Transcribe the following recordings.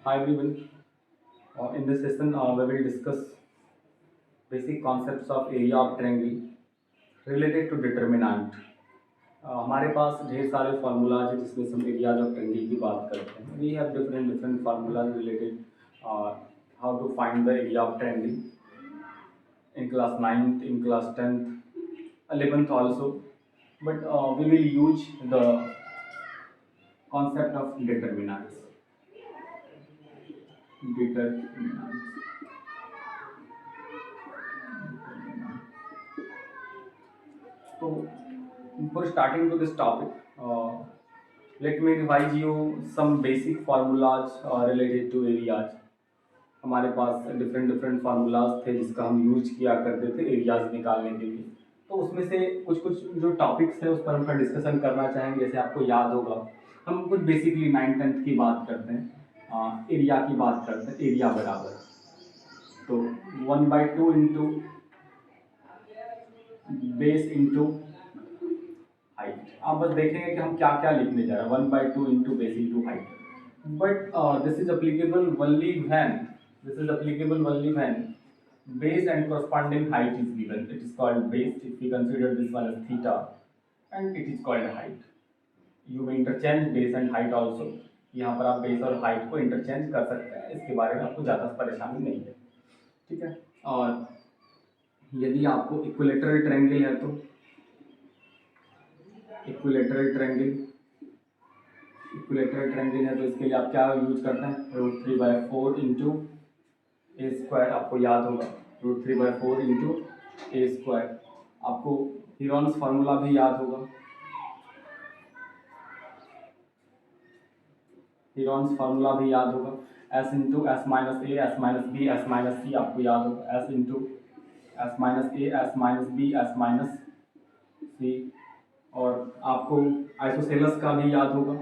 Hi everyone. In this session, we will discuss basic concepts of area of triangle related to determinant. हमारे पास ढेर सारे formulas हैं जिसमें से हम एरियाज ऑफ ट्रायंगल की बात करते हैं. We have different different formulas related how to find the area of triangle in class 9th, in class 10th, 11th also. But we will use the concept of determinants. Determinants. So, for starting to this topic, let me revise you some basic formulas related to areas. हमारे पास different different formulas थे जिसका हम use किया करते थे areas निकालने के लिए. तो उसमें से कुछ कुछ जो टॉपिक्स है उस पर हम थोड़ा डिस्कशन करना चाहेंगे. जैसे आपको याद होगा हम कुछ बेसिकली 9th-10th की बात करते हैं, एरिया की बात करते हैं. एरिया बराबर तो 1/2 इंटू बेस इंटू हाइट. आप बस देखेंगे कि हम क्या क्या लिखने जा रहे हैं. 1/2 into base into height. But this is applicable only when base and corresponding height is given. It is called base if we consider this one as theta, and it is called height. You may interchange base and height also. यहाँ पर आप base और height को interchange कर सकते हैं. इसके बारे में आपको ज़्यादा परेशानी नहीं है. ठीक है. और यदि आपको इक्विलेटरल ट्रायंगल है तो इक्विलेटरल ट्रायंगल है तो इसके लिए आप क्या यूज करते हैं. √3/4 इंटू ए स्क्वायर. आपको याद होगा √3/4 इंटू ए स्क्वायर. आपको हीरोन्स फार्मूला भी याद होगा. S into S minus A S minus B S minus C. आपको याद होगा S into S minus A S minus B S minus C. और आपको आइसोसेलस का भी याद होगा.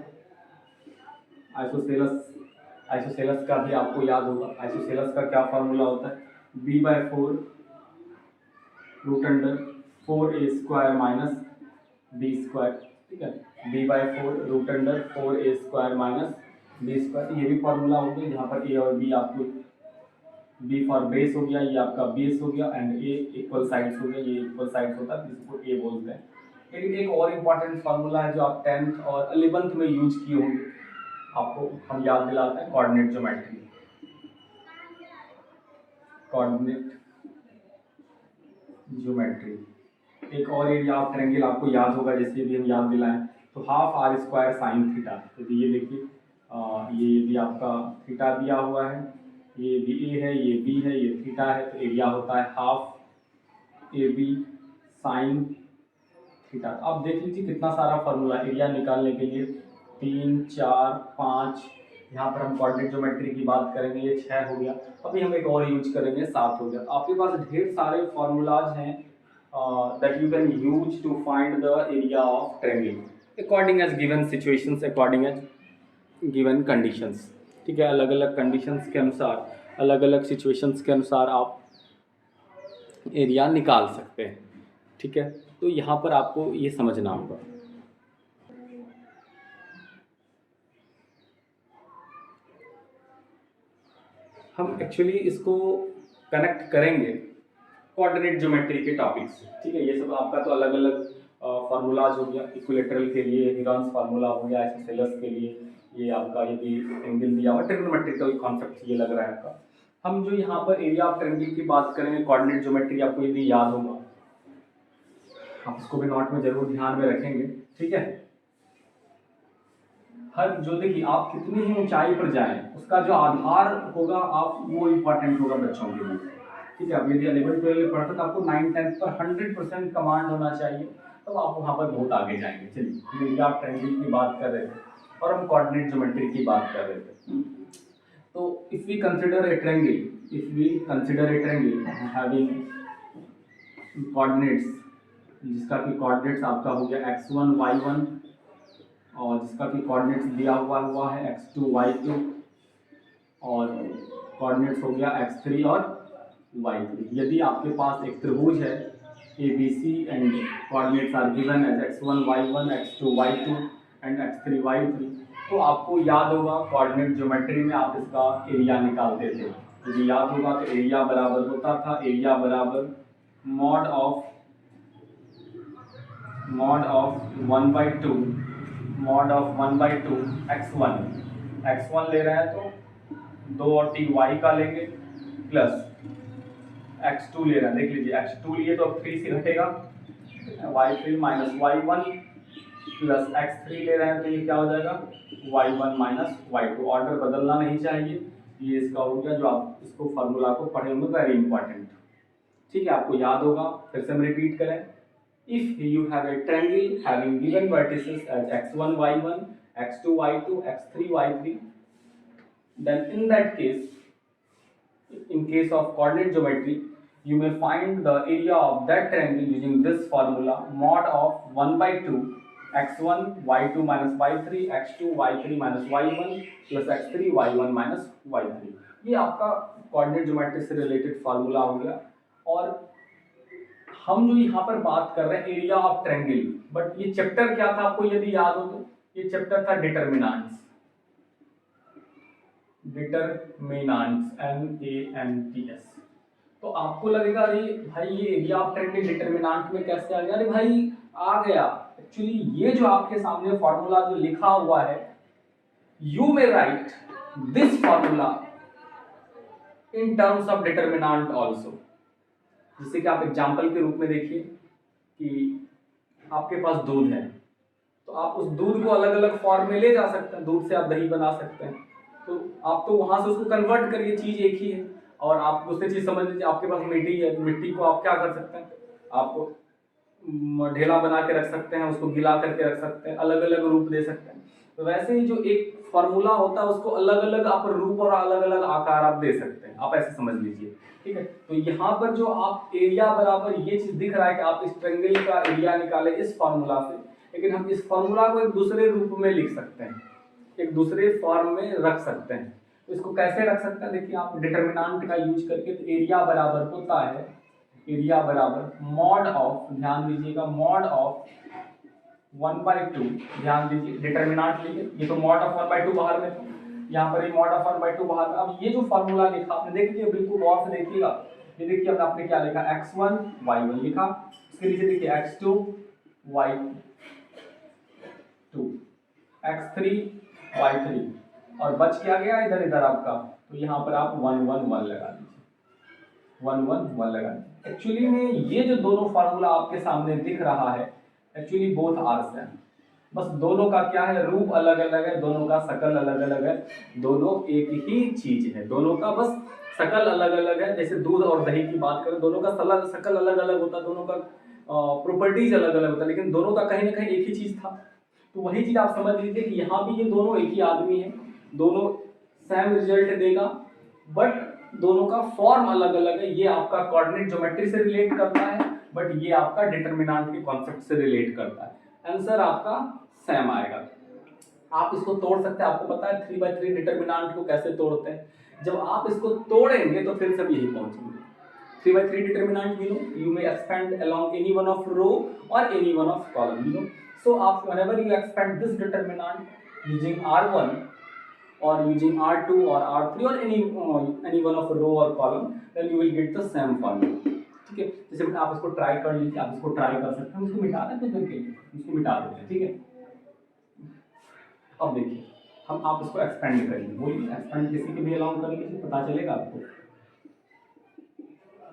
आइसोसेलस का भी आपको याद होगा. आइसोसेलस का क्या फार्मूला होता है. b/4 √4a² minus b square. ठीक है. b/4 √4a² minus b square. ये भी फार्मूला हो गया. यहाँ पर a और b आपको b फॉर बेस हो गया, ये आपका बेस हो गया, एंड a इक्वल साइड्स हो गया. ये इक्वल साइड्स होता है जिसको a बोलते हैं. लेकिन एक और इम्पॉर्टेंट फार्मूला है जो आप 10th और 11th में यूज किए होंगे. आपको हम याद दिलाते हैं कोऑर्डिनेट ज्योमेट्री. एक और एरिया ऑफ ट्रायंगल आपको याद होगा जैसे भी हम याद दिलाएं तो ½ r² sin थीटा. तो ये देखिए ये यदि आपका थीटा दिया हुआ है, ये भी ए है, ये बी है, ये थीटा है, तो एरिया होता है ½ AB sin थीटा. अब देख लीजिए कितना सारा फार्मूला एरिया निकालने के लिए. 3, 4, 5. यहाँ पर हम कोऑर्डिनेट ज्योमेट्री की बात करेंगे. ये 6 हो गया. अभी हम एक और यूज करेंगे, 7 हो गया. आपके पास ढेर सारे फार्मूलाज हैं that you can use to find the area of triangle according as given situations, according as given conditions. ठीक है. अलग अलग कंडीशंस के अनुसार, अलग अलग सिचुएशंस के अनुसार आप एरिया निकाल सकते हैं. ठीक है. तो यहाँ पर आपको ये समझना होगा. हम एक्चुअली इसको कनेक्ट करेंगे कोऑर्डिनेट ज्योमेट्री के टॉपिक से. ठीक है. ये सब आपका तो अलग अलग फार्मूलाज हो गया. इक्विलेटरल के लिए हीरोन्स फार्मूला हो गया. आइसोसेलस के लिए ये आपका यदि एंगल दिया हुआ ट्रिग्नोमेट्रिकल कॉन्सेप्ट ये लग रहा है आपका. हम जो यहाँ पर एरिया ऑफ ट्रायंगल की बात करेंगे कोऑर्डिनेट ज्योमेट्री. आपको यदि याद होगा आप इसको भी नोट में जरूर ध्यान में रखेंगे. ठीक है. हर जो देखिए आप कितनी ही ऊंचाई पर जाएं उसका जो आधार होगा आप वो इम्पोर्टेंट होगा बच्चों के लिए. ठीक है. अब यदि 11th-12th पढ़ते तो आपको 9th-10th पर 100% कमांड होना चाहिए. तो आप वहाँ पर बहुत आगे जाएंगे. चलिए हम एरिया ऑफ ट्रायंगल की बात कर रहे थे और हम कोऑर्डिनेट ज्योमेट्री की बात कर रहे थे. तो if we consider a triangle having coordinates जिसका कि कोऑर्डिनेट्स आपका हो गया x1 y1 और जिसका कि कोऑर्डिनेट्स दिया हुआ है x2 y2 और कोऑर्डिनेट्स हो गया x3 और y3. यदि आपके पास एक त्रिभुज है ABC and coordinates are given as x1 y1 x2 y2 and x3 y3. तो आपको याद होगा कोऑर्डिनेट ज्योमेट्री में आप इसका एरिया निकालते थे, यदि याद होगा तो एरिया बराबर होता था, एरिया बराबर मॉड ऑफ 1/2 x1 ले रहे हैं तो 2 और 3 y का लेंगे प्लस x2 ले रहे हैं, देख लीजिए x2 लिए तो अब 3 से घटेगा, y3 minus y1 plus x3 ले रहे हैं तो ये क्या हो जाएगा y1 माइनस y2। ऑर्डर बदलना नहीं चाहिए, ये इसका हो गया जो आप इसको फार्मूला को पढ़े होंगे, वेरी इंपॉर्टेंट। ठीक है, आपको याद होगा, फिर से हम रिपीट करें। If you have a triangle having given vertices as x1 y1 x2 y2 x3 y3, then in that case, in case of coordinate geometry, you may find the area of that triangle using this formula mod of 1/2 x1 y2 minus y3 x2 y3 minus y1 plus x3 y1 minus y3। ये आपका coordinate geometry से related formula हो गया। और हम जो यहाँ पर बात कर रहे हैं एरिया ऑफ ट्रायंगल, बट ये चैप्टर क्या था आपको यदि याद हो तो ये चैप्टर था डिटरमिनेंट्स, NANTS। तो आपको लगेगा अरे भाई ये एरिया ऑफ ट्रायंगल डिटरमिनेंट में कैसे आ गया? अरे भाई आ गया, एक्चुअली ये जो आपके सामने फॉर्मूला जो लिखा हुआ है, you may right this formula in terms of determinant also. जैसे कि आप एग्जांपल के रूप में देखिए कि आपके पास दूध है, तो आप उस दूध को अलग अलग फॉर्म में ले जा सकते हैं, दूध से आप दही बना सकते हैं, तो आप तो वहां से उसको कन्वर्ट करिए, चीज एक ही है। और आप दूसरी चीज समझ लीजिए, आपके पास मिट्टी है, मिट्टी को आप क्या कर सकते हैं, आप ढेला बना के रख सकते हैं, उसको गिला करके रख सकते हैं, अलग अलग रूप दे सकते हैं। तो वैसे ही जो एक फॉर्मूला होता है उसको अलग अलग आप रूप और अलग अलग आकार आप दे सकते हैं, आप ऐसे समझ लीजिए। ठीक है, तो यहाँ पर जो आप एरिया बराबर ये चीज दिख रहा है कि आप इस ट्रायंगल का एरिया निकाले इस फॉर्मूला से, लेकिन हम इस फॉर्मूला को एक दूसरे रूप में लिख सकते हैं, एक दूसरे फॉर्म में रख सकते हैं। तो इसको कैसे रख सकते हैं, देखिए आप डिटरमिनेंट का यूज करके, तो एरिया बराबर होता है, एरिया बराबर मॉड ऑफ, ध्यान दीजिएगा, मॉड ऑफ 1/2, ध्यान दीजिए डिटरमिनेंट लीजिए, ये तो मॉड ऑफ 1/2 बाहर में था, यहाँ पर ये मॉड ऑफ 1/2 बाहर में। अब ये जो फॉर्मूला लिखा आपने, देख लीजिए बिल्कुल गौर से देखिएगा, ये देखिए आपने क्या लिखा, x1 y1 लिखा, इसके नीचे देखिए x2 y2 x3 y3 और बच क्या गया इधर इधर आपका, तो यहाँ पर आप 1 1 1 लगा दीजिए, 1 1 1 लगा दीजिए। एक्चुअली में ये जो दोनों फार्मूला आपके सामने दिख रहा है, एक्चुअली बोथ आर सेम, बस दोनों का क्या है, रूप अलग अलग है, दोनों का शकल अलग अलग है, दोनों एक ही चीज है, दोनों का बस शकल अलग अलग है। जैसे दूध और दही की बात करें, दोनों का शकल अलग अलग होता है, दोनों का प्रॉपर्टीज अलग अलग होता है, लेकिन दोनों का कहीं ना कहीं एक ही चीज था। तो वही चीज आप समझ लीजिए कि यहाँ भी ये दोनों एक ही आदमी है, दोनों सेम रिजल्ट देगा, बट दोनों का फॉर्म अलग अलग है। ये आपका कोऑर्डिनेट ज्योमेट्री से रिलेट करता है, बट ये आपका डिटरमिनेंट के कॉन्सेप्ट से रिलेट करता है। आंसर आपका सेम आएगा। आप इसको तोड़ सकते हैं, आपको पता है 3/3 डिटरमिनेंट को कैसे तोड़ते हैं, जब आप इसको तोड़ेंगे तो फिर सब यही पहुंचेंगे। 3/3 determinant, you may expand along any one of row or any one of column, so whenever you expand this determinant using R1 or using R2 or R3 or any one of row or column, then you will get the same formula। ठीक है, जैसे आप इसको try कर लीजिए, आप इसको try कर सकते हैं, इसको मिटा देते हैं, फिर इसको मिटा देते हैं। ठीक है, अब देखिए हम आप इसको एक्सपेंड करेंगे, बोलिए एक्सपेंड किसी के भी अलाउंग कर लीजिए, पता चलेगा आपको।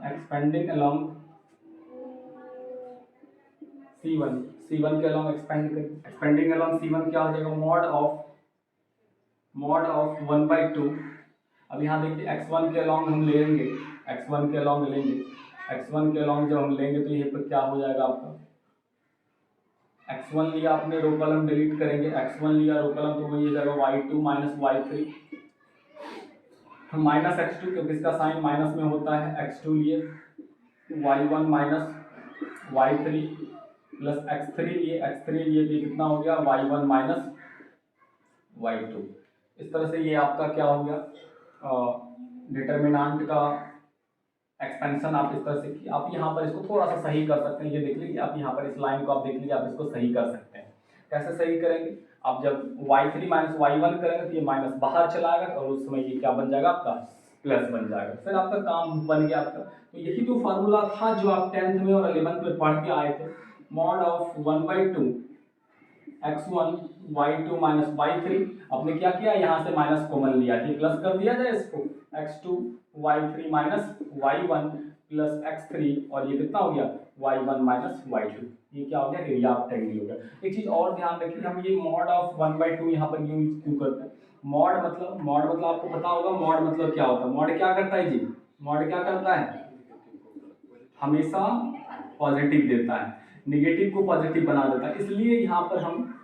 एक्सपेंडिंग अलोंग C1 के अलोंग एक्सपेंड करें, एक्सपेंडिंग अलोंग C1 क्या हो जाएगा, मॉड ऑफ 1/2। अब यहाँ देखिए x1 के अलोंग हम लेंगे, x1 के अलोंग लेंगे, x1 के अलोंग जब हम लेंगे तो ये पर क्या हो जाएगा आपका, x1 लिया आपने, रो कॉलम डिलीट करेंगे, x1 लिया रो कॉलम, तो वही जाएगा y2 minus y3 minus x2, क्योंकि इसका साइन माइनस में होता है, x2 लिए y1 minus y3 plus x3 लिए, ये कितना हो गया, y1 माइनस y2। इस तरह से ये आपका क्या हो गया, डिटरमिनेंट का एक्सपेंशन आप इस तरह से कि आप यहाँ पर इसको थोड़ा सा सही कर सकते हैं। ये देख लीजिए आप यहाँ पर इस लाइन को आप देख लीजिए, आप इसको सही कर सकते हैं। कैसे सही करेंगे, अब जब y3 माइनस y1 करेंगे तो ये माइनस बाहर चला आएगा और उस समय ये क्या बन जाएगा आपका प्लस बन जाएगा। फिर आपका काम बन गया आपका। तो यही तो फार्मूला था जो आप 10th में और 11th में पढ़ के आए थे। Mod of 1/2 x1 y2 minus y3। आपने क्या किया, यहाँ से माइनस कॉमन लिया कि प्लस कर दिया जाए इसको, x2 y3 minus y1 plus x3 और ये कितना हो गया y1 माइनस y2। ये क्या हो गया, एरिया ऑफ ट्रायंगल हो गया। एक चीज और ध्यान रखिए, हम ये मॉड ऑफ 1/2 यहाँ पर यूज क्यों करते हैं। मॉड मतलब आपको पता होगा मॉड मतलब क्या होता है। मॉड क्या करता है जी, मॉड क्या करता है, हमेशा पॉजिटिव देता है, निगेटिव को पॉजिटिव बना देता है। इसलिए यहाँ पर हम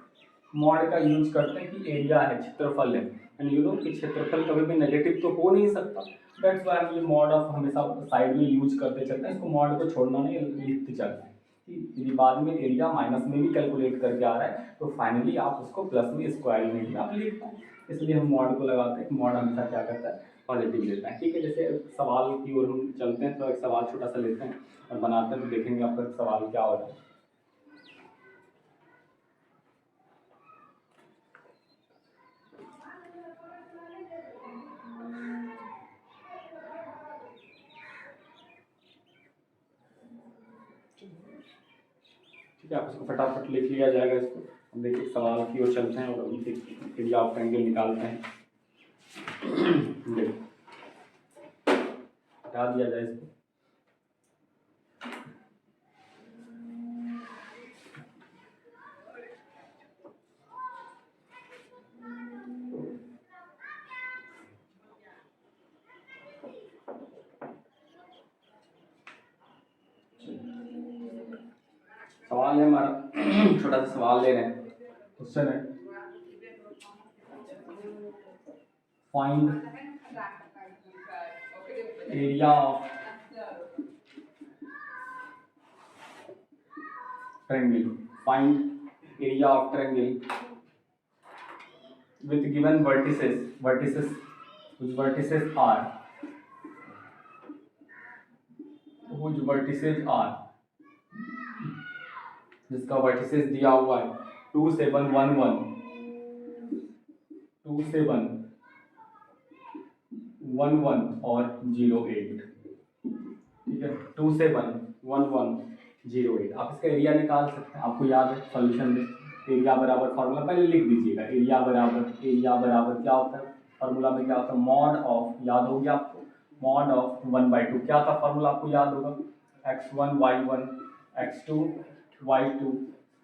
मॉड का यूज करते हैं कि एरिया है, क्षेत्रफल है, एंड यू नो कि क्षेत्रफल कभी भी नेगेटिव तो हो नहीं सकता। दैट्स व्हाई हम ये मॉड ऑफ हमेशा साइड में यूज करते चलते हैं। इसको मॉड को छोड़ना नहीं, लिखते चलते हैं कि यदि बाद में एरिया माइनस में भी कैलकुलेट करके आ रहा है तो फाइनली आप उसको प्लस में स्क्वायर में भी आप लिख पाए। इसलिए हम मॉड को लगाते हैं कि मॉड हमेशा क्या करता है, पॉजिटिव देता है। ठीक है, जैसे सवाल की ओर हम चलते हैं तो एक सवाल छोटा सा लेते हैं और बनाते हैं तो देखेंगे आपका सवाल क्या हो रहा है। ठीक है, आप इसको फटाफट लिख लिया जाएगा। इसको हम देखिए सवाल की ओर चलते हैं और अभी एरिया ऑफ ट्रायंगल निकालते हैं। देखो हटा दिया जाए इसको। सवाल है हमारा, छोटा सा सवाल ले रहे हैं। क्वेश्चन है find area of triangle, find area of triangle with given vertices whose vertices are जिसका वर्टिसेस दिया हुआ है 2 7 1 1 2 7 1 1 और 0 8। ठीक है, 2 7 1 1 0 8। आप इसका एरिया निकाल सकते हैं, आपको याद है सॉल्यूशन में एरिया बराबर फार्मूला पहले लिख दीजिएगा। एरिया बराबर क्या होता है, फार्मूला में क्या होता है, मॉड ऑफ, याद हो गया आपको, मॉड ऑफ 1/2 क्या था फार्मूला आपको याद होगा, x1 y1 x2 y2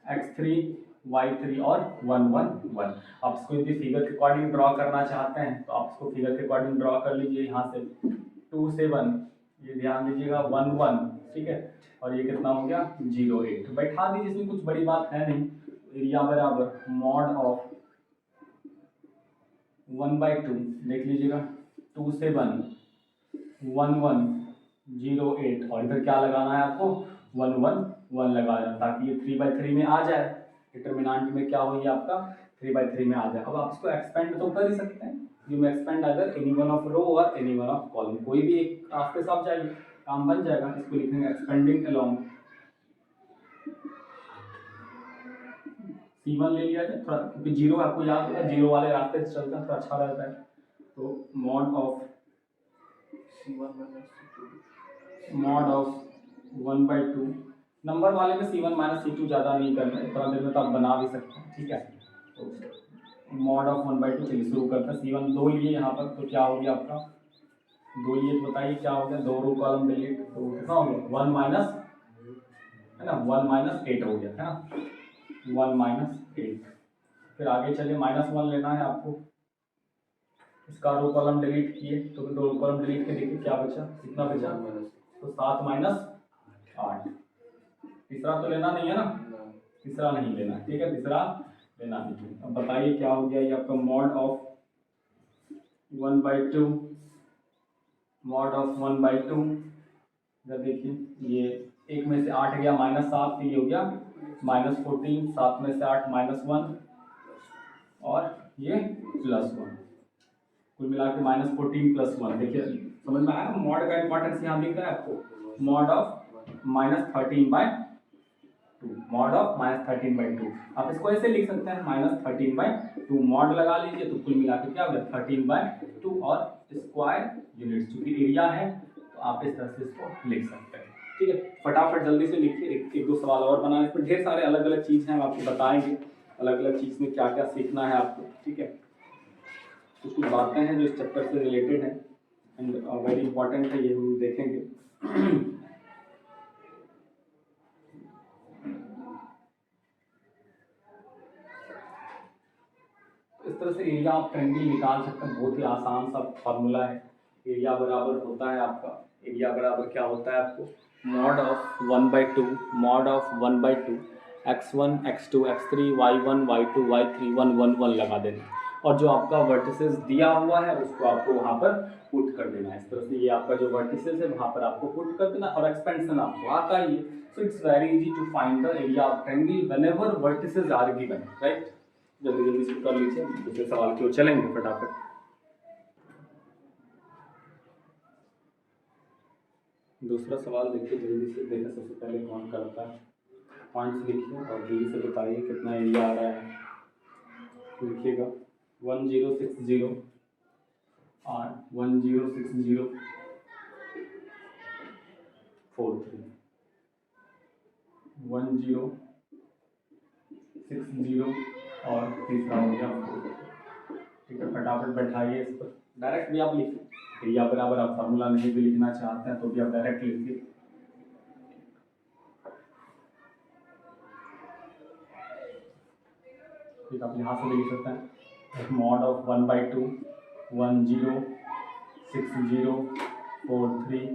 x3 y3 और 1 1 1। आप इसको यदि फिगर के अकॉर्डिंग ड्रॉ करना चाहते हैं तो आप इसको फिगर के अकॉर्डिंग ड्रॉ कर लीजिए। यहाँ से 2 7, ये ध्यान दीजिएगा 1 1, ठीक है, और ये कितना हो गया 0 8। बैठा दीजिए, इसमें कुछ बड़ी बात है नहीं। एरिया बराबर मॉड ऑफ 1/2 देख लीजिएगा 2 7 1 1 0 8 और इधर क्या लगाना है आपको 1 1 1 लगा देना ताकि ये 3/3 में आ जाए। डिटर्मिनेंट में क्या हो, ये आपका 3/3 में आ जाए। अब आप इसको एक्सपेंड तो कर ही सकते हैं, यू में एक्सपेंड अगर एनी वन ऑफ रो और एनी वन ऑफ कॉलम, कोई भी एक रास्ते से आप जाइए, काम बन जाएगा। इसको लिखेंगे एक्सपेंडिंग अलोंग C1 ले लिया जाए थोड़ा, क्योंकि जीरो आपको याद होगा, जीरो वाले रास्ते से चलता है तो अच्छा रहता है। तो मॉड ऑफ 1/2, नंबर वाले में C1 माइनस C2 ज़्यादा नहीं करना है, थोड़ा देर में तो आप बना भी सकते हैं। ठीक है, तो मॉड ऑफ 1/2 चलिए शुरू करते हैं। C1 2 लिए यहाँ पर, तो क्या हो गया आपका 2 लिए, बताइए क्या हो गया, 2 रो कॉलम डिलीट, तो कितना हो गया 1 माइनस, है ना, 1 माइनस 8 हो गया, है ना, 1 माइनस 8। फिर आगे चलिए -1 लेना है आपको, इसका रो कॉलम डिलीट किए तो 2 रो कॉलम डिलीट के देखिए क्या बचा, कितना बचा, तो 7 माइनस 8। तीसरा तो लेना नहीं है ना, तीसरा नहीं लेना, ठीक है, तीसरा लेना नहीं। अब बताइए क्या हो गया, ये आपका मॉड ऑफ 1/2, मॉड ऑफ 1/2, इधर देखिए ये 1 में से 8 गया -7, तो ये हो गया -14, 7 में से 8 -1 और ये +1, कुल मिला के -14 + 1। देखिए समझ में आया, मॉड का इंपॉर्टेंस यहाँ दिख रहा है आपको, मॉड ऑफ -13/2 2, मॉड ऑफ -13/2। आप इसको ऐसे लिख सकते हैं -13/2, मॉड लगा लीजिए तो कुल मिला के क्या हो गया 13/2 और स्क्वायर यूनिट्स, चूंकि एरिया है तो आप इस तरह से इसको लिख सकते हैं। ठीक है, फटाफट जल्दी से लिखिए, एक दो सवाल और बनाए, इसमें ढेर सारे अलग अलग चीज़ हैं, हम आपको बताएंगे अलग अलग चीज़ में क्या क्या सीखना है आपको। ठीक है, कुछ कुछ बातें हैं जो इस चैप्टर से रिलेटेड हैं एंड वेरी इंपॉर्टेंट है, ये हम देखेंगे। इस तरह से एरिया ऑफ ट्रायंगल निकाल सकते हैं, बहुत ही आसान सा फॉर्मूला है। एरिया बराबर होता है आपका, एरिया बराबर क्या होता है आपको, mod of 1/2, mod of 1/2 x1 x2 x3 y1 y2 y3 1 1 1 लगा देना, और जो आपका वर्टिसेस दिया हुआ है उसको आपको वहाँ पर पुट कर देना है। इस तरह से ये आपका जो वर्टिसेस है वहाँ पर आपको पुट कर देना, और एक्सपेंशन आपको आता ही है। So it's very easy to find the area of triangle whenever vertices are given, right. जल्दी जल्दी से कर लीजिए, दूसरे सवाल की ओर चलेंगे फटाफट। दूसरा सवाल देखिए, जल्दी से देखिए सबसे पहले कौन करता है, पॉइंट्स लिखिए और जल्दी से बताइए कितना एरिया आ रहा है। लिखिएगा 1060 और 1060 43 1060 और तीसरा हो गया 4। ठीक है, फटाफट बैठाइए इस पर, डायरेक्ट भी आप लिखिए, एरिया बराबर आप फार्मूला नहीं भी लिखना चाहते हैं तो भी आप डायरेक्ट लिखिए। ठीक, आप यहाँ से भी लिख सकते हैं मॉड ऑफ 1/2 1060 43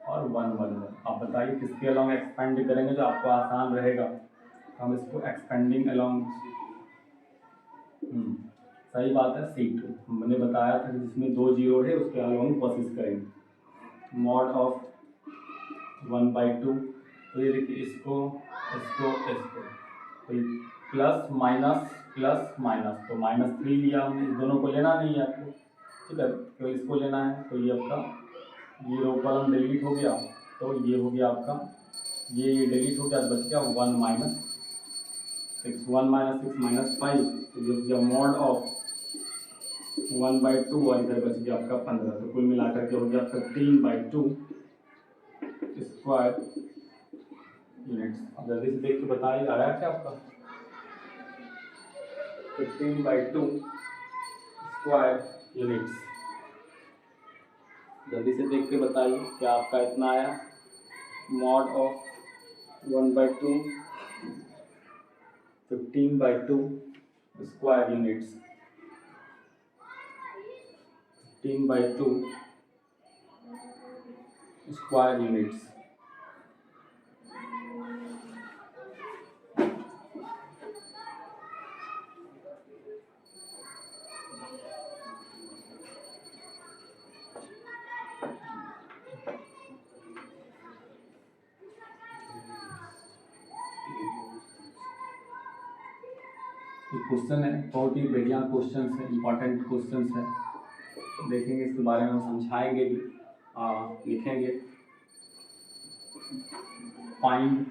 और 111। आप बताइए किसके अलॉन्ग एक्सपेंड करेंगे जो आपको आसान रहेगा, हम इसको एक्सपेंडिंग अलॉन्ग, सही बात है, C2 मैंने बताया था कि जिसमें 2 जीरो है उसके अलॉन्ग कोशिश करेंगे। मॉड ऑफ 1/2, तो ये देखिए इसको इसको इसको तो प्लस माइनस, तो -3 लिया हमने, इस दोनों को लेना नहीं है आपको। ठीक है, तो इसको लेना है, तो ये आपका ये रो कॉलम डिलीट हो गया, तो ये हो गया आपका, ये डिलीट हो गया, बच गया 1 - 6 1 - 6 - 5, तो ये हो गया मॉड ऑफ 1/2 और इधर बच गया आपका 15, तो कुल मिलाकर के हो गया 15/2 स्क्वायर यूनिट्स। अब जल्दी से देख के बताइए आ रहा है क्या आपका, 15/2 स्क्वायर यूनिट्स। जल्दी से देख के बताइए क्या आपका इतना आया, mod of 1/2 15/2 square units, 15/2 square units. Question है, बहुत ही बढ़िया क्वेश्चन है, इंपॉर्टेंट क्वेश्चन है, देखेंगे इसके बारे में, हम समझाएंगे भी, लिखेंगे फाइंड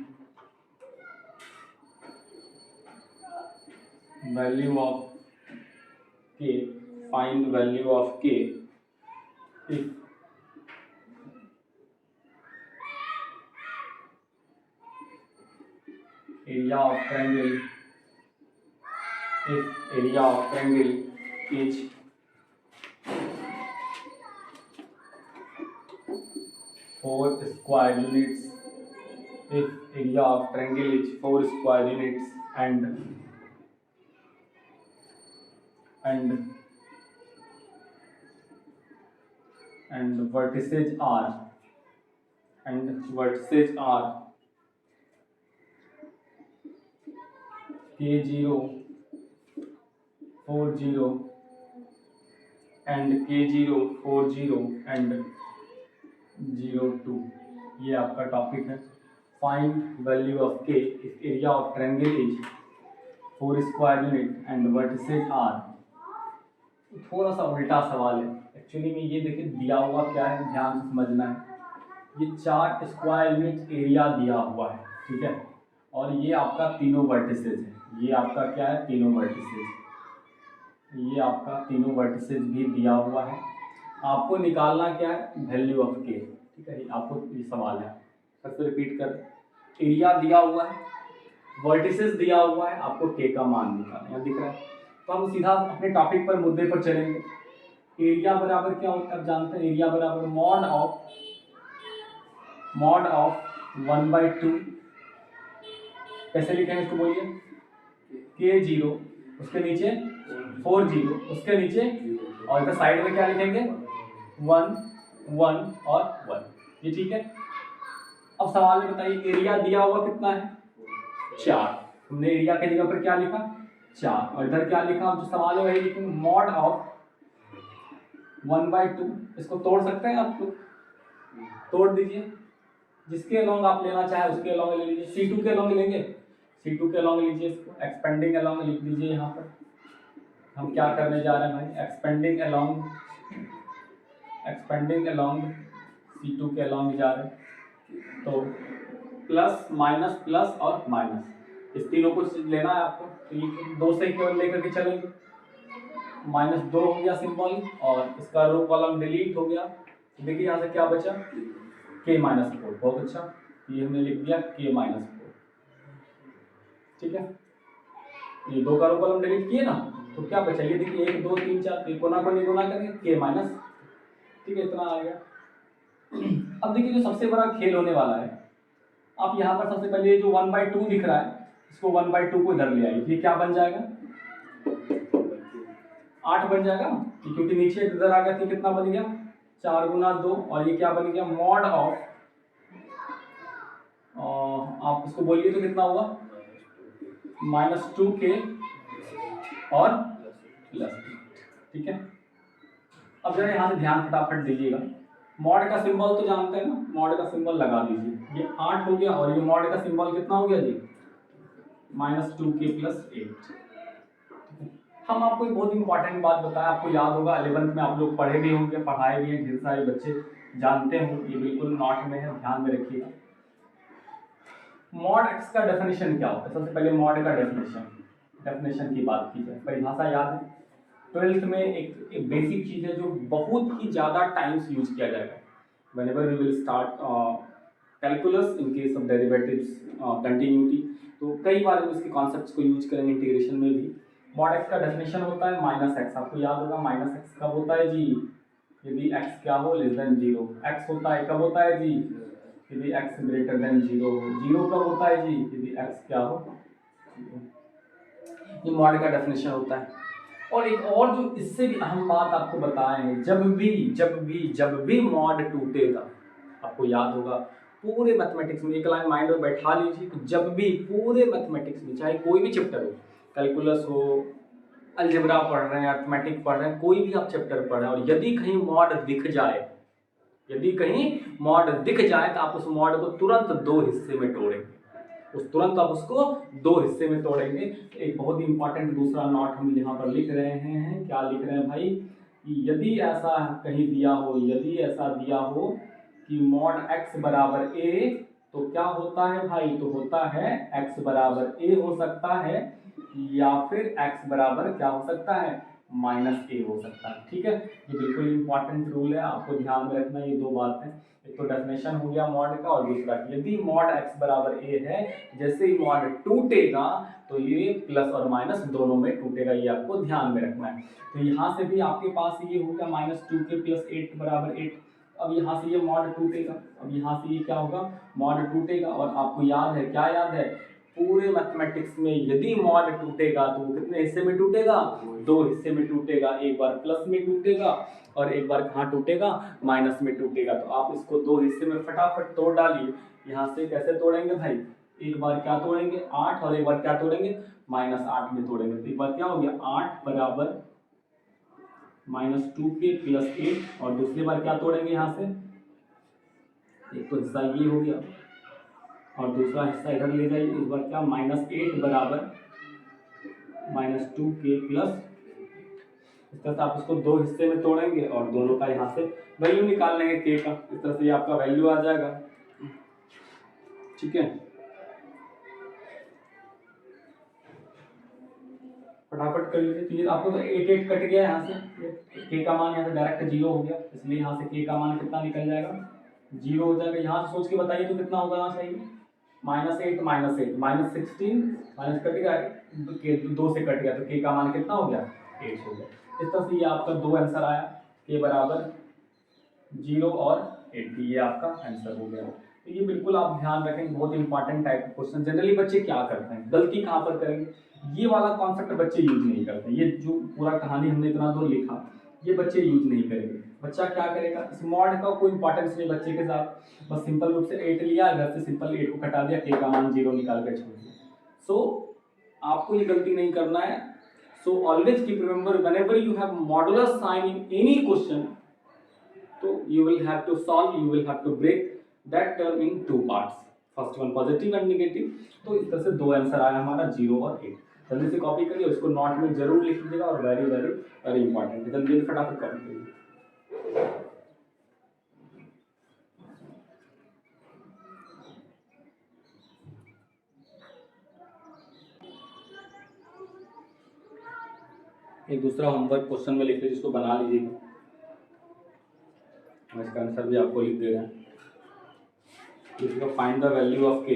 वैल्यू ऑफ के, find value of k if area of triangle, if area of triangle is 4 square units, if area of triangle is 4 square units and vertices are K0 40 and K0 40 and 02, ये आपका topic है। Find value of k if area of triangle is 4 square unit and vertices are. थोड़ा सा उल्टा सवाल है actually में, ये देखिए दिया हुआ क्या है, ध्यान से समझना है। ये 4 स्क्वायर यूनिट एरिया दिया हुआ है, ठीक है, और ये आपका तीनों वर्टिसेज है, ये आपका क्या है, तीनों वर्टिसेज, ये आपका तीनों वर्टिसेज भी दिया हुआ है। आपको निकालना क्या है, वैल्यू ऑफ के, ठीक है, आपको ये सवाल है। सबसे रिपीट कर, एरिया दिया हुआ है, वर्टिसेस दिया हुआ है, आपको के का मान निकालना, यहाँ दिख रहा है। तो हम सीधा अपने टॉपिक पर, मुद्दे पर चलेंगे। एरिया बराबर क्या होता है, आप जानते हैं, एरिया बराबर मॉड ऑफ 1/2, कैसे लिखेंगे इसको बोलिए, के 0, उसके नीचे 4 0, उसके नीचे, और इधर साइड में क्या लिखेंगे, 1 1 और 1, ये ठीक है। अब सवाल में बताइए, एरिया दिया हुआ कितना है, 4, हमने एरिया के जगह पर क्या लिखा, 4, और इधर क्या लिखा, अब जो सवाल है वही लिखेंगे, मॉड ऑफ 1/2, इसको तोड़ सकते हैं आप लोग, तोड़ दीजिए, जिसके अलोंग आप लेना चाहे उसके अलोंग ले लीजिए, C2 के अलोंग लेंगे, C2 के अलोंग लीजिए, इसको एक्सपेंडिंग अलोंग लिख दीजिए। यहाँ पर हम क्या करने जा रहे हैं भाई, एक्सपेंडिंग अलोंग C2 के अलोंग जा रहे हैं। तो प्लस और माइनस, इस तीनों को लेना है आपको, तो ये 2 से केवल लेकर के चलेंगे, -2 हो गया सिंबल, और इसका रो कॉलम डिलीट हो गया। देखिए यहाँ से क्या बचा, K-4, बहुत अच्छा, ये हमने लिख दिया K-4, ठीक है। ये 2 का रो कॉलम डिलीट किए ना, तो क्या बचा, ये देखिए 1 2 3 4, कोना को नहीं गुना करेंगे, K-, ठीक है, इतना आ गया। अब देखिए जो सबसे बड़ा खेल होने वाला है, आप यहाँ पर सबसे पहले जो 1/2 दिख रहा है, इसको 1/2 को इधर ले आइए, ये क्या बन जाएगा, 8 बन जाएगा, क्योंकि नीचे इधर आ गया, तो कितना बन गया, 4 × 2, और ये क्या बन गया, मॉड ऑफ, आप उसको बोलिए तो कितना हुआ, -2K और प्लस, ठीक है। अब जरा यहाँ से ध्यान फटाफट दीजिएगा, मॉड का सिंबल तो जानते हैं ना, मॉड का सिंबल लगा दीजिए, ये 8 हो गया, और ये मॉड का सिंबल कितना हो गया जी, -2K + 8। हम आपको एक बहुत इंपॉर्टेंट बात बताएं, आपको याद होगा 11th में आप लोग पढ़े भी होंगे, पढ़ाए भी हैं, ढेर सारे बच्चे जानते हों, ये बिल्कुल नोट में है, ध्यान में रखिएगा। मॉड x का डेफिनेशन क्या होता है, सबसे पहले मॉड का डेफिनेशन की बात की जाए, परिभाषा याद है, 12th में एक बेसिक चीज़ है जो बहुत ही ज़्यादा टाइम्स यूज किया जाएगा, whenever we will start calculus in case of derivatives, continuity, तो कई बार हम इसके कॉन्सेप्ट्स को यूज करेंगे इंटीग्रेशन में भी। मॉड x का डेफिनेशन होता है -x, आपको याद होगा -x कब होता है जी, यदि x क्या हो, <0, x होता है कब होता है जी, यदि x > 0 हो, 0 कब होता है जी, यदि x क्या हो, 0। ये मॉड का डेफिनेशन होता है। और एक और जो इससे भी अहम बात आपको बताए हैं, जब भी मॉड टूटेगा, आपको याद होगा पूरे मैथमेटिक्स में, एक लाइन माइंड में बैठा लीजिए, तो जब भी पूरे मैथमेटिक्स में, चाहे कोई भी चैप्टर हो, कैलकुलस हो, अलजेब्रा पढ़ रहे हैं, अर्थमेटिक पढ़ रहे हैं, कोई भी आप चैप्टर पढ़ रहे हैं, और यदि कहीं मॉड दिख जाए, तो आप उस मॉड को तुरंत 2 हिस्से में तोड़ेंगे, एक बहुत ही इंपॉर्टेंट दूसरा नोट हम यहाँ पर लिख रहे हैं, क्या लिख रहे हैं भाई, कि यदि ऐसा कहीं दिया हो कि मॉड x = a, तो क्या होता है भाई, तो होता है x = a हो सकता है, या फिर x बराबर क्या हो सकता है, -a हो सकता है, ठीक है। ये बिल्कुल इंपॉर्टेंट रूल है, आपको ध्यान में रखना, ये 2 बात है, एक तो डेफिनेशन हो गया मॉड का, और दूसरा यदि मॉड x = a है, जैसे ही मॉड टूटेगा तो ये प्लस और माइनस दोनों में टूटेगा, ये आपको ध्यान में रखना है। तो यहाँ से भी आपके पास ये हो गया -2K + 8 = 8। अब यहाँ से ये मॉड टूटेगा, अब यहाँ से ये क्या होगा, मॉड टूटेगा, और आपको याद है, क्या याद है, पूरे मैथमेटिक्स में यदि मॉड टूटेगा तो वो कितने हिस्से में टूटेगा, 2 हिस्से में टूटेगा, एक बार प्लस में टूटेगा और एक बार कहाँ टूटेगा, माइनस में टूटेगा। तो आप इसको 2 हिस्से में फटाफट तोड़ डालिए। यहाँ से कैसे तोड़ेंगे भाई, एक बार क्या तोड़ेंगे 8, और एक बार क्या तोड़ेंगे -8 में तोड़ेंगे। तो एक बार क्या हो गया, 8 बराबर -2K + 8, और दूसरी बार क्या तोड़ेंगे यहाँ से, एक तो हिस्सा ये हो गया और दूसरा हिस्सा इधर ले जाइए, इस बार क्या -8 बराबर -2K +, इस तरह से आप इसको 2 हिस्से में तोड़ेंगे और दोनों का यहाँ से वैल्यू निकाल लेंगे K का, इस तरह से ये आपका वैल्यू आ जाएगा, ठीक है। फटाफट कर लीजिए। तो ये आपको तो 8 कट गया यहाँ से, के का मान यहाँ से डायरेक्ट 0 हो गया, इसलिए यहाँ से के का मान कितना निकल जाएगा, 0 हो जाएगा। यहाँ से सोच के बताइए तो कितना होगा यहाँ चाहिए, -8 -16 माइनस कट गया, के 2 से कट गया तो के का मान कितना हो गया, 8 हो गया। इस तरह से ये आपका 2 आंसर आया, के बराबर 0 और 8, ये आपका आंसर हो गया। तो ये बिल्कुल आप ध्यान रखें, बहुत इंपॉर्टेंट टाइप का क्वेश्चन। जनरली बच्चे क्या करते हैं, गलती कहाँ पर करेंगे, ये वाला कॉन्सेप्ट बच्चे यूज नहीं करते। ये जो पूरा कहानी हमने इतना दूर लिखा, ये बच्चे यूज नहीं करेंगे। बच्चा क्या करेगा, इस मॉड का कोई इंपॉर्टेंस नहीं बच्चे के साथ, बस सिंपल रूप से 8 लिया, इधर से सिंपल 8 को कटा दिया, के का मान 0 निकाल कर छोड़ दिया। सो आपको ये गलती नहीं करना है। So always keep remember, whenever you have modulus sign in any question, so you will have to solve, you will have to break that term in 2 parts, first one positive and negative। तो इस तरह से 2 answer आया हमारा, 0 और 8। जल्दी से copy करिए, उसको नोट में जरूर लिख लीजिएगा, और वेरी वेरी वेरी इंपॉर्टेंट है, जल्दी फटाफट कॉपी करिए। एक दूसरा होमवर्क क्वेश्चन में लिख लीजिए, जिसको बना लीजिएगा, इसका आंसर भी आपको लिख दे रहे हैं। इसका find the value of k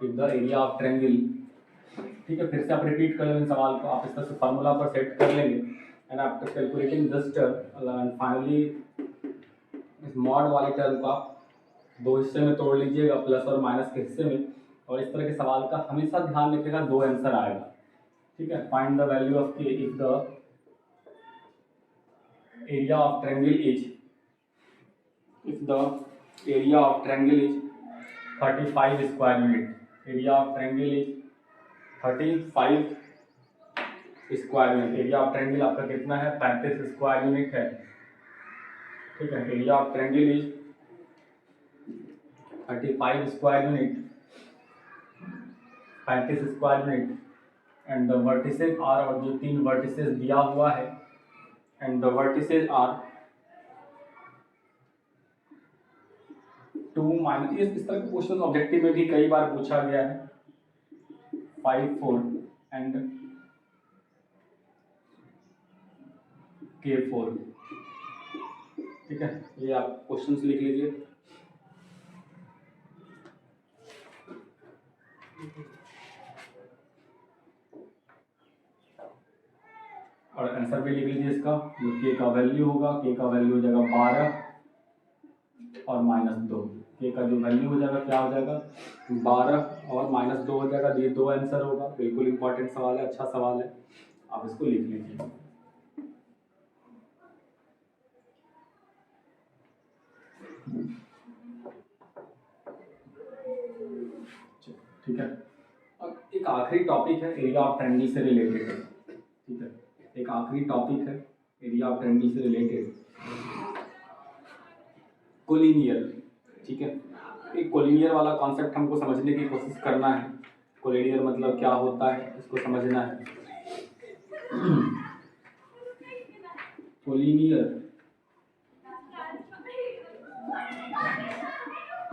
if the area of triangle. ठीक है, फिर से आप रिपीट कर लेंगे सवाल को, आप इस तरह से फार्मूला पर सेट कर लेंगे, and after calculating this term and finally इस मॉड वाले टर्म को आप 2 हिस्से में तोड़ लीजिएगा, प्लस और माइनस के हिस्से में। और इस तरह के सवाल का हमेशा ध्यान रखिएगा, 2 आंसर आएगा। ठीक है, find the value of k if the area of triangle is, if the area of triangle is 35 square unit, area of triangle is 35 square unit, area of triangle आपका कितना है, 35 स्क्वायर यूनिट है। ठीक है, area of triangle is 35 square unit, 35 square unit, and the vertices are, और जो 3 vertices दिया हुआ है, and the vertices are 2 minus, इस तरह के क्वेश्चन ऑब्जेक्टिव में भी कई बार पूछा गया है, 5 4 एंड K4। ठीक है, ये आप क्वेश्चंस लिख लीजिए। और आंसर भी लिख लीजिए इसका, जो के का वैल्यू होगा, के का वैल्यू हो जाएगा 12 और -2। के का जो वैल्यू हो जाएगा क्या हो जाएगा, 12 और -2 हो जाएगा। ये 2 आंसर होगा, बिल्कुल इंपॉर्टेंट सवाल है, अच्छा सवाल है, आप इसको लिख लीजिए। ठीक है, अब एक आखिरी टॉपिक है, एरिया ऑफ ट्रायंगल से रिलेटेड है। ठीक है, एक आखिरी टॉपिक है एरिया ऑफ ट्रायंगल से रिलेटेड, कोलिनियर। ठीक है, एक कोलिनियर वाला कॉन्सेप्ट हमको समझने की कोशिश करना है। कोलिनियर मतलब क्या होता है, इसको समझना है। कोलिनियर,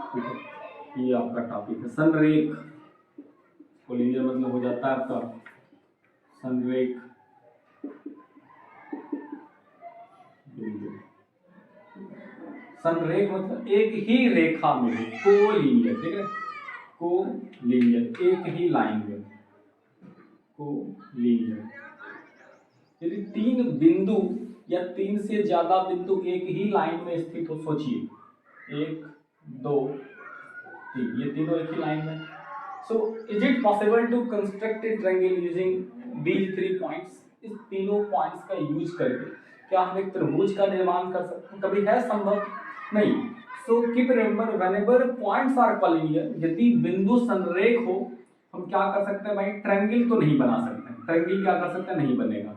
ठीक है, ये आपका टॉपिक है। संरेख, कोलिनियर मतलब हो जाता है आपका संरेख बिंदु। संरेख मतलब एक ही रेखा में, कोलिनियर। ठीक है, कोलिनियर, एक ही लाइन में, कोलिनियर। यदि 3 बिंदु या 3 से ज्यादा बिंदु एक ही लाइन में स्थित हो, सोचिए 1 2 3, ये तीनों एक ही लाइन में। So is it possible to construct a triangle using these 3 points? इस तीनों पॉइंट्स का यूज करके क्या हम एक त्रिभुज का निर्माण कर सकते हैं? कभी है संभव? नहीं। So keep remember, whenever points are collinear, यदि बिंदु संरेख हो, हम क्या कर सकते हैं भाई, ट्रायंगल तो नहीं बना सकते। ट्रायंगल क्या कर सकते हैं, नहीं बनेगा।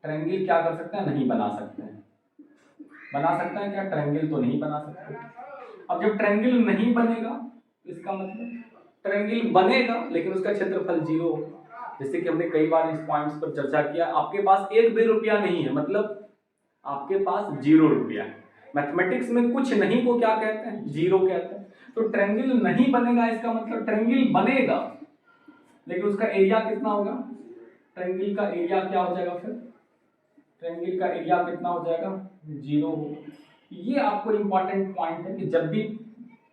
ट्रायंगल क्या कर सकते हैं, नहीं बना सकते हैं। बना सकते हैं क्या, ट्रायंगल तो नहीं बना सकते। अब जब ट्रायंगल नहीं बनेगा, इसका मतलब ट्रायंगल बनेगा लेकिन उसका क्षेत्रफल 0 होगा। जैसे कि हमने कई बार इस पॉइंट्स पर चर्चा किया, आपके पास 1 भी रुपया नहीं है, मतलब आपके पास 0 रुपया है। मैथमेटिक्स में कुछ नहीं को क्या कहते हैं, 0 कहते हैं। तो ट्रायंगल नहीं बनेगा इसका मतलब ट्रायंगल बनेगा लेकिन उसका एरिया कितना होगा, ट्रायंगल का एरिया क्या हो जाएगा, फिर ट्रायंगल का एरिया कितना हो जाएगा, 0 होगा। ये आपको इंपॉर्टेंट पॉइंट है कि जब भी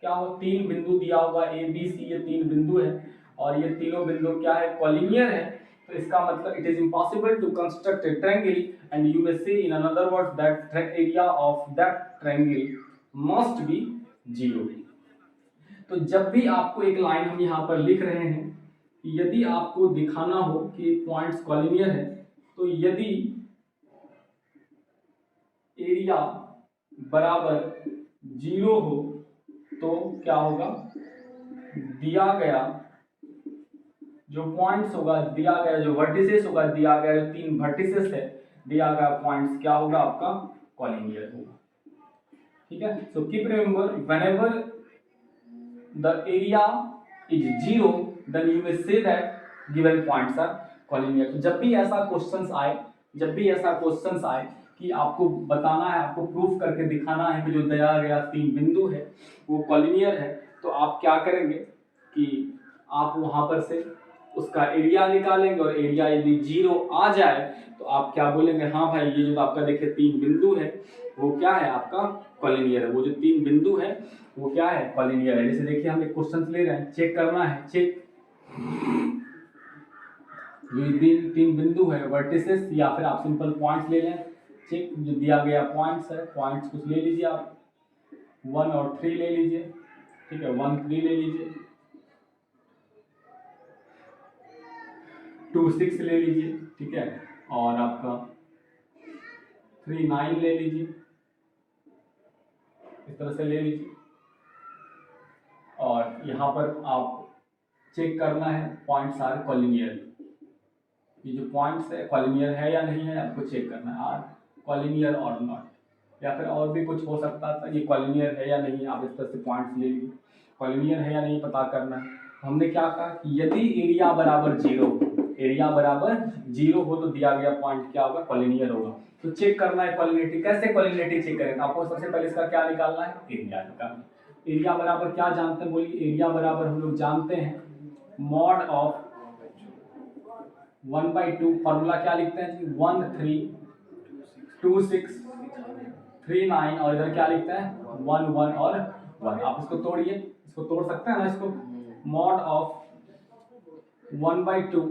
क्या हो, 3 बिंदु दिया हुआ ए बी सी, ये 3 बिंदु है और ये तीनों बिंदु क्या है, कॉलिनियर है, तो इसका मतलब it is impossible to construct a triangle and you may say in another words that area of that triangle must be 0। तो जब भी आपको एक लाइन हम यहाँ पर लिख रहे हैं, यदि आपको दिखाना हो कि पॉइंट्स कॉलिनियर है, तो यदि एरिया बराबर 0 हो तो क्या होगा, दिया गया जो पॉइंट्स होगा, दिया गया जो वर्टिसेस होगा, दिया गया जो 3 वर्टिसेस है, दिया गया पॉइंट्स क्या होगा आपका, कॉलिनियर होगा। ठीक है, सो keep remember whenever the area is 0 then you may say that given points are collinear। तो जब भी ऐसा क्वेश्चंस आए कि आपको बताना है, आपको प्रूफ करके दिखाना है कि जो दिया गया 3 बिंदु है वो कॉलिनियर है, तो आप क्या करेंगे कि आप वहां पर से उसका एरिया निकालेंगे और एरिया यदि 0 आ जाए तो आप क्या बोलेंगे, हाँ भाई ये जो आपका देखिए 3 बिंदु है वो क्या है आपका कॉलिनियर है, वो जो 3 बिंदु है वो क्या है, कॉलिनियर है। जैसे देखिए हम एक क्वेश्चन ले रहे हैं, चेक करना है, चेक ये 3 बिंदु है वर्टिसेस या फिर आप सिंपल पॉइंट्स ले लें, चेक जो दिया गया पॉइंट्स है, पॉइंट्स कुछ ले लीजिए आप 1 और 3 ले लीजिए, ठीक है 1 3 ले लीजिए, 2 6 ले लीजिए, ठीक है, और आपका 3 9 ले लीजिए, इस तरह से ले लीजिए। और यहाँ पर आप चेक करना है पॉइंट्स आर कॉलिनियर, ये जो पॉइंट्स है कॉलिनियर है या नहीं है आपको चेक करना है, आर कॉलिनियर और नॉट, या फिर और भी कुछ हो सकता था, ये कॉलिनियर है या नहीं, आप इस तरह से पॉइंट्स ले लीजिए, कॉलिनियर है या नहीं पता करना है। हमने क्या कहा कि यदि एरिया बराबर 0 हो, एरिया बराबर 0 हो तो दिया गया पॉइंट क्या होगा, कॉलिनियर होगा। तो चेक करना है कॉलिनिटी, कैसे कॉलिनिटी चेक करें, आपको सबसे पहले इसका क्या निकालना है, एरिया निकालना। एरिया बराबर क्या जानते हैं, बोलिए, एरिया बराबर हम लोग जानते हैं मॉड ऑफ 1/2, फॉर्मूला क्या लिखते हैं जी, 1 3 2 6 3 9 और इधर क्या लिखते हैं 1 1 और 1। आप इसको तोड़िए, इसको तोड़ सकते हैं ना, इसको मॉड ऑफ 1/2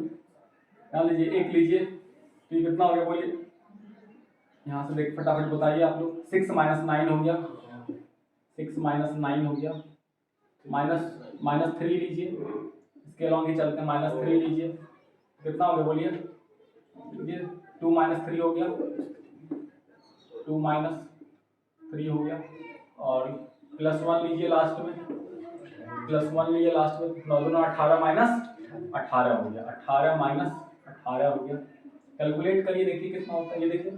क्या लीजिए, 1 लीजिए, तो ये कितना हो गया बोलिए, यहाँ से देख फटाफट बताइए आप लोग, 6 - 9 हो गया, 6 - 9 हो गया, -3 लीजिए, इसके अलॉन्ग ही चलते हैं, -3 लीजिए, कितना हो गया बोलिए, ये 2 - 3 हो गया, 2 - 3 हो गया, और +1 लीजिए लास्ट में, +1 लीजिए लास्ट में, 9 2 18 - 18 हो गया, 18 - 18 हो गया। कैलकुलेट करिए, देखिए कितना होता है, ये देखिए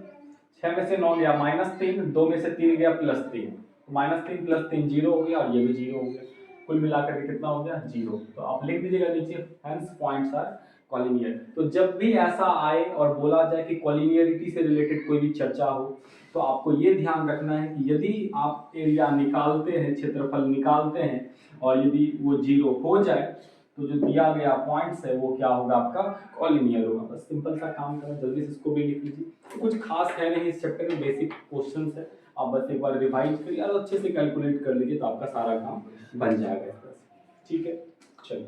6 में से 9 गया -3, 2 में से 3 गया +3, -3 + 3 0 हो गया और ये भी 0 हो गया, कुल मिलाकर के कितना हो गया 0। तो आप लिख दीजिएगा नीचे, हेंस पॉइंट्स आर कॉलिनियर। तो जब भी ऐसा आए और बोला जाए कि कॉलिनियरिटी से रिलेटेड कोई भी चर्चा हो, तो आपको ये ध्यान रखना है कि यदि आप एरिया निकालते हैं, क्षेत्रफल निकालते हैं और यदि वो 0 हो जाए तो जो दिया गया पॉइंट्स है वो क्या होगा आपका कॉलिनियर होगा। बस सिंपल सा काम करना, जल्दी से इसको भी लिख लीजिए। तो कुछ खास है नहीं इस चैप्टर में, बेसिक क्वेश्चंस है, आप बस एक बार रिवाइज करिए और अच्छे से कैलकुलेट कर लीजिए तो आपका सारा काम बन जाएगा इस तरह से। ठीक है, चलिए।